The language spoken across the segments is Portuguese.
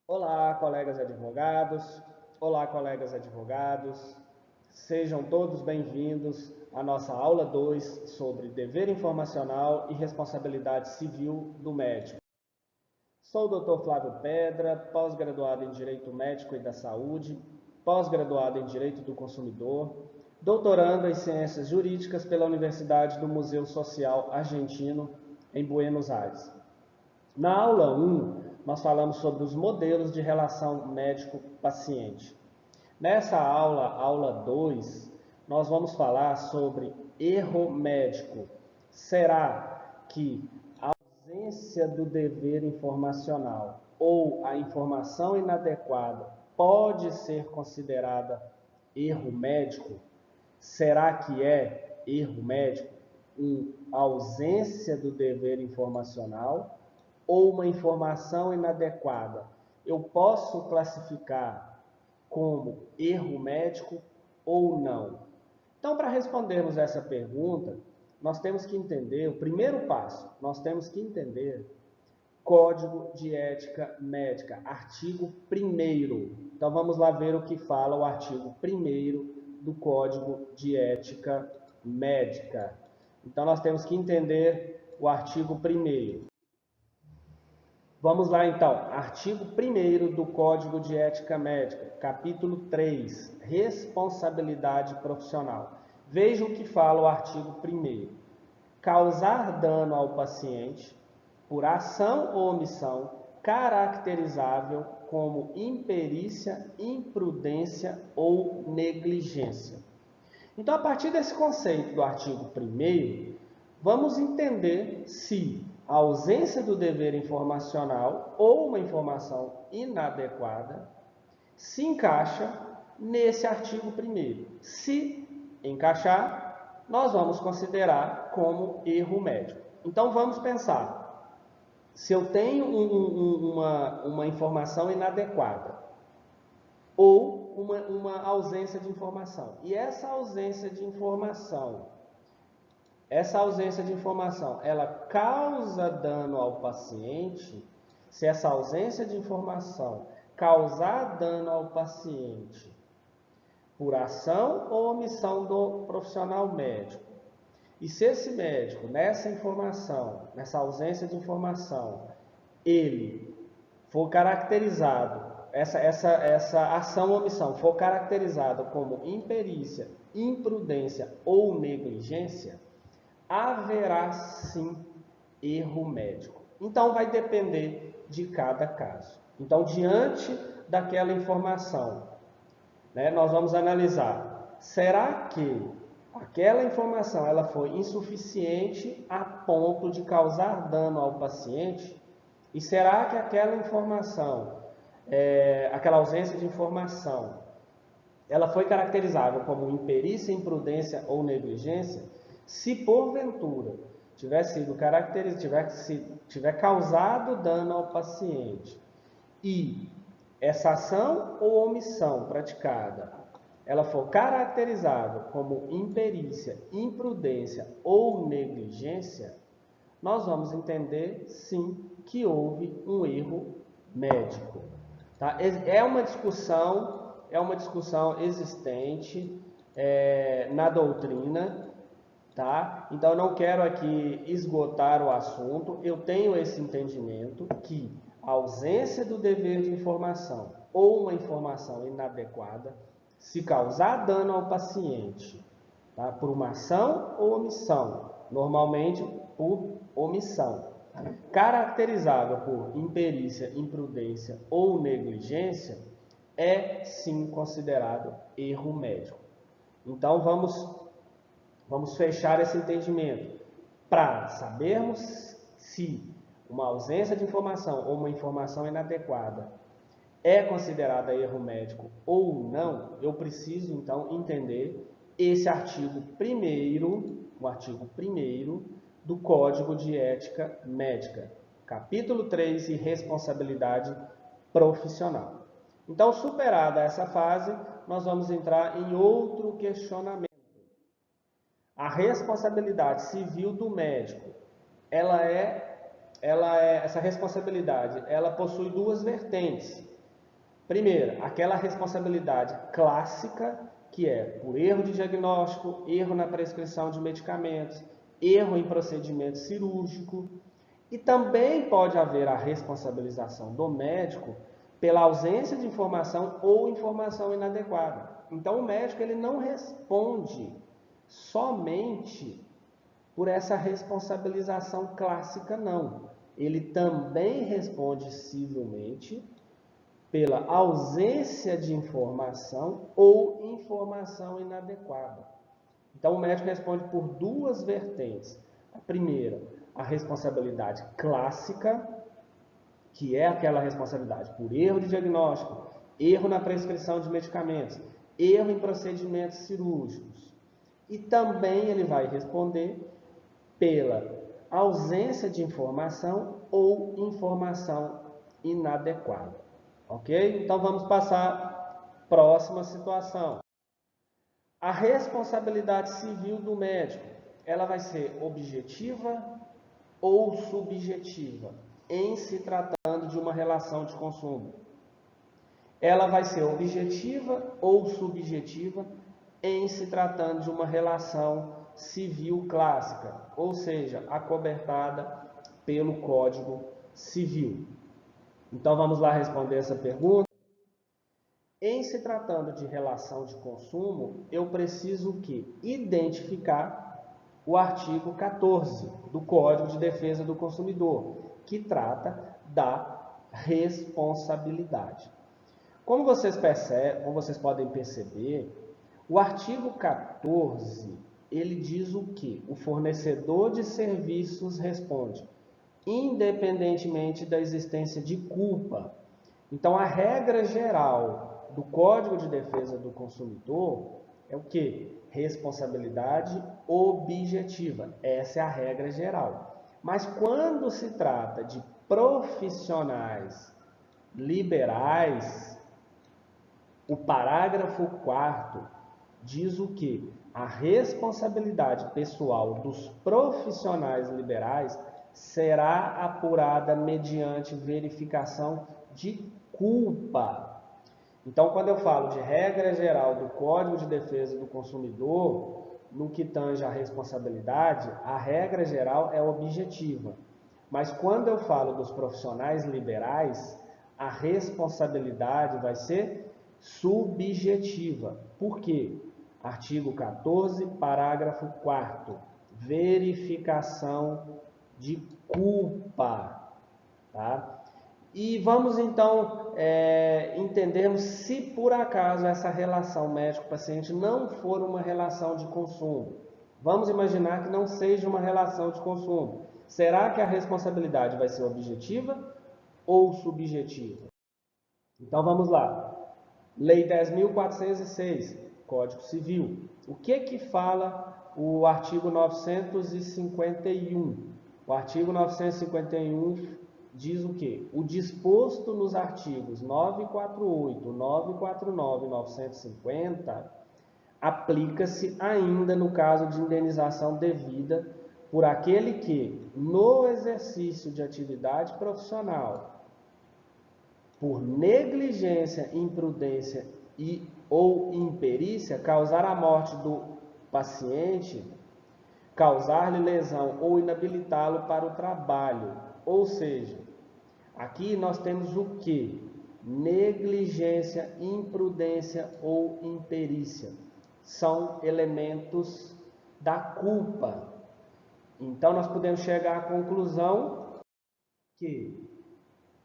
Olá, colegas advogados. Olá, colegas advogados. Sejam todos bem-vindos à nossa aula 2 sobre dever informacional e responsabilidade civil do médico. Sou o Dr. Flávio Pedra, pós-graduado em Direito Médico e da Saúde, pós-graduado em Direito do Consumidor, doutorando em Ciências Jurídicas pela Universidade do Museu Social Argentino, em Buenos Aires. Na aula 1, nós falamos sobre os modelos de relação médico-paciente. Nessa aula, aula 2, nós vamos falar sobre erro médico. Será que a ausência do dever informacional ou a informação inadequada pode ser considerada erro médico? Será que é erro médico a ausência do dever informacional ou uma informação inadequada? Eu posso classificar como erro médico ou não? Então, para respondermos essa pergunta, nós temos que entender, o primeiro passo, nós temos que entender Código de Ética Médica, artigo 1º. Então, vamos lá ver o que fala o artigo 1º do Código de Ética Médica. Então, nós temos que entender o artigo 1º. Vamos lá então, artigo 1º do Código de Ética Médica, capítulo 3, responsabilidade profissional. Veja o que fala o artigo 1º. Causar dano ao paciente por ação ou omissão caracterizável como imperícia, imprudência ou negligência. Então, a partir desse conceito do artigo 1º, vamos entender se a ausência do dever informacional ou uma informação inadequada se encaixa nesse artigo 1º. Se encaixar, nós vamos considerar como erro médico. Então, vamos pensar. Se eu tenho uma informação inadequada ou uma ausência de informação, e essa ausência de informação, ela causa dano ao paciente, se essa ausência de informação causar dano ao paciente por ação ou omissão do profissional médico, e se esse médico, nessa informação, nessa ausência de informação, ele for caracterizado, essa ação ou omissão for caracterizada como imperícia, imprudência ou negligência, haverá sim erro médico. Então vai depender de cada caso. Então, diante daquela informação, nós vamos analisar, será que aquela informação ela foi insuficiente a ponto de causar dano ao paciente? E será que aquela informação, aquela ausência de informação, ela foi caracterizável como imperícia, imprudência ou negligência? Se porventura tiver causado dano ao paciente e essa ação ou omissão praticada, ela for caracterizável como imperícia, imprudência ou negligência, nós vamos entender sim que houve um erro médico. Tá? É uma discussão existente na doutrina, tá? Então eu não quero aqui esgotar o assunto, eu tenho esse entendimento que a ausência do dever de informação ou uma informação inadequada, se causar dano ao paciente, tá? Por uma ação ou omissão, normalmente por omissão, caracterizável por imperícia, imprudência ou negligência, é sim considerado erro médico. Então vamos fechar esse entendimento para sabermos se uma ausência de informação ou uma informação inadequada é considerada erro médico ou não. Eu preciso então entender esse artigo 1º, o artigo 1º do Código de Ética Médica, capítulo 3 e responsabilidade profissional. Então, superada essa fase, nós vamos entrar em outro questionamento. A responsabilidade civil do médico, essa responsabilidade, ela possui duas vertentes. Primeiro, aquela responsabilidade clássica, que é por erro de diagnóstico, erro na prescrição de medicamentos, erro em procedimento cirúrgico. E também pode haver a responsabilização do médico pela ausência de informação ou informação inadequada. Então, o médico ele não responde somente por essa responsabilização clássica, não. Ele também responde civilmente pela ausência de informação ou informação inadequada. Então, o médico responde por duas vertentes. A primeira, a responsabilidade clássica, que é aquela responsabilidade por erro de diagnóstico, erro na prescrição de medicamentos, erro em procedimentos cirúrgicos. E também ele vai responder pela ausência de informação ou informação inadequada. Ok? Então vamos passar à próxima situação. A responsabilidade civil do médico, ela vai ser objetiva ou subjetiva, em se tratando de uma relação de consumo. Ela vai ser objetiva ou subjetiva, em se tratando de uma relação civil clássica, ou seja, acobertada pelo Código Civil. Então vamos lá responder essa pergunta. Em se tratando de relação de consumo, eu preciso que identificar o artigo 14 do Código de Defesa do Consumidor, que trata da responsabilidade. Como vocês podem perceber, o artigo 14, ele diz o que? O fornecedor de serviços responde, independentemente da existência de culpa. Então, a regra geral do Código de Defesa do Consumidor é o que? Responsabilidade objetiva. Essa é a regra geral. Mas quando se trata de profissionais liberais, o parágrafo 4º diz o que? A responsabilidade pessoal dos profissionais liberais será apurada mediante verificação de culpa. Então, quando eu falo de regra geral do Código de Defesa do Consumidor, no que tange a responsabilidade, a regra geral é objetiva. Mas quando eu falo dos profissionais liberais, a responsabilidade vai ser subjetiva. Por quê? Artigo 14, parágrafo 4º. Verificação de culpa. Tá? E vamos então entendermos se por acaso essa relação médico-paciente não for uma relação de consumo. Vamos imaginar que não seja uma relação de consumo. Será que a responsabilidade vai ser objetiva ou subjetiva? Então vamos lá. Lei 10.406, Código Civil. O que fala o artigo 951? O artigo 951 diz o quê? O disposto nos artigos 948, 949 e 950 aplica-se ainda no caso de indenização devida por aquele que, no exercício de atividade profissional, por negligência, imprudência ou imperícia, causar a morte do paciente, causar-lhe lesão ou inabilitá-lo para o trabalho. Ou seja, aqui nós temos o que? Negligência, imprudência ou imperícia. São elementos da culpa. Então nós podemos chegar à conclusão que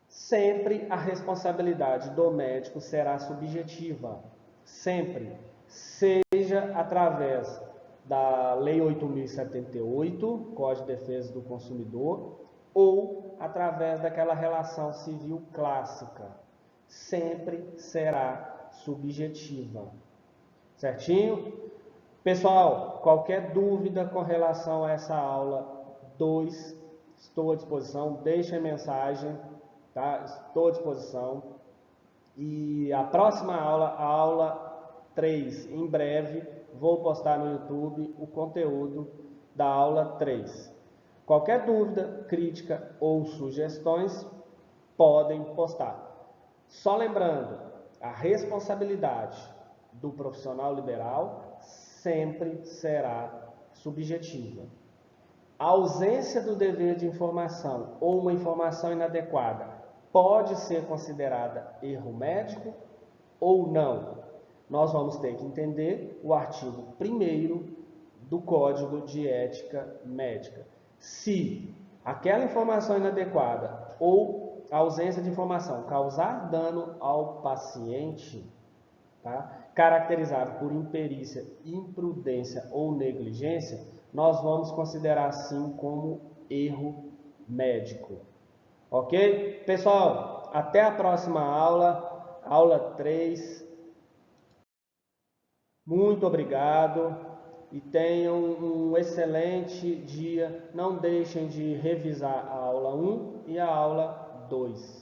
sempre a responsabilidade do médico será subjetiva. Sempre. Seja através da Lei 8.078, Código de Defesa do Consumidor, ou através daquela relação civil clássica. Sempre será subjetiva. Certinho? Pessoal, qualquer dúvida com relação a essa aula 2, estou à disposição. Deixem mensagem, tá? Estou à disposição. E a próxima aula, a aula 3, em breve, vou postar no YouTube o conteúdo da aula 3. Qualquer dúvida, crítica ou sugestões, podem postar. Só lembrando, a responsabilidade do profissional liberal sempre será subjetiva. A ausência do dever de informação ou uma informação inadequada pode ser considerada erro médico ou não? Nós vamos ter que entender o artigo 1º do Código de Ética Médica. Se aquela informação inadequada ou a ausência de informação causar dano ao paciente, tá, caracterizado por imperícia, imprudência ou negligência, nós vamos considerar assim como erro médico. Ok? Pessoal, até a próxima aula, aula 3. Muito obrigado e tenham um excelente dia. Não deixem de revisar a aula 1 e a aula 2.